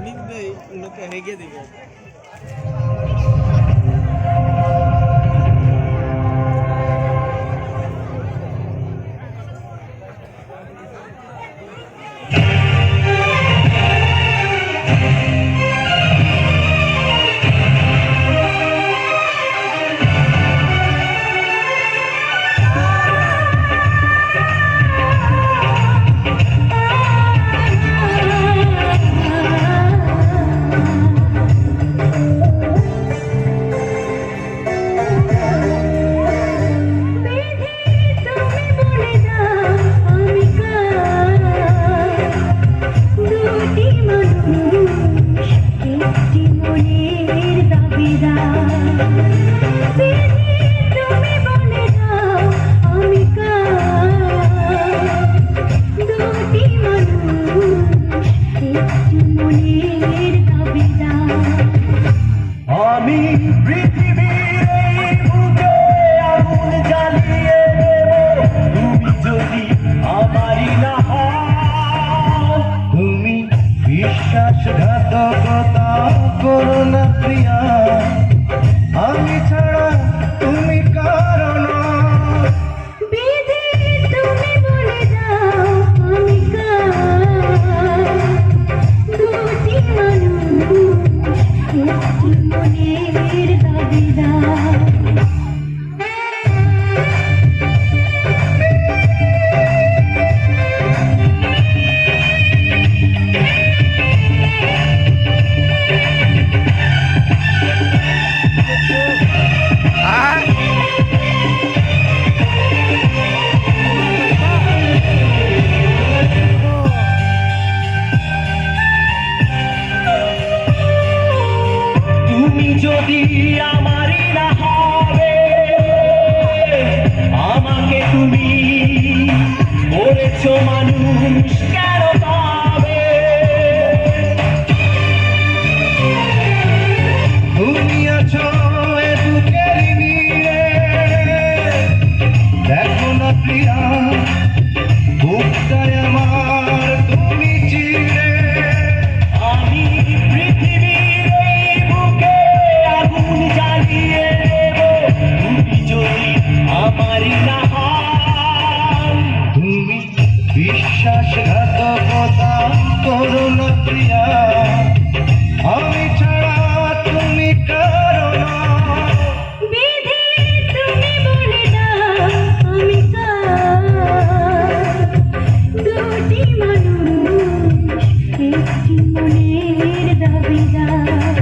Feeling দেয় লোকে হেগে দিবে। আমি পৃথিবীর এই বুকে আগুন জ্বালিয়ে দেব, তুমি যদি আমারই না হও। তুমি বিশ্বাসঘাতকতা করো না প্রিয়া, আমি ছাড়া তুমি কারো না। বিধি তুমি বলে দাও আমি কার, দুটি মানুষ একটি মনের দাবিদার। তুমি যদি আমারই না হবে, আমাকে তুমি করেছো মানুষ কেন পাবে। তুমি আছো এ বুকের নীড়ে, দেখো না প্রিয়া বুকটায় আমার তুমি চিড়ে। আমি পৃথিবীর এই বুকে আগুন জ্বালিয়ে দেব, তুমি যদি আমারই না হও। তুমি বিশ্বাসঘাতকতা করো না প্রিয়া, আমি ছাড়া তুমি কারো না। বিধি তুমি বলে দাও আমি কার, দুটি মানুষ একটি মনের দাবিদার।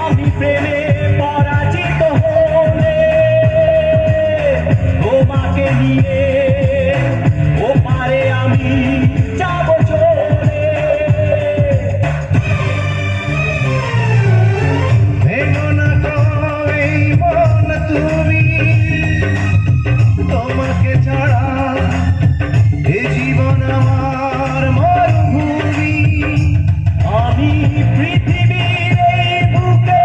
আমি প্রেমে পরাজিত হলে তোমাকে নিয়ে ওপারে আমি যাব চলে। ভেঙো না তো এই মন তুমি, তোমাকে ছাড়া এ জীবন আমার মরুভূমি। আমি পৃথিবীর এই বুকে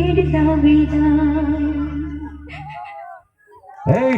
মনের দাবিদার। এই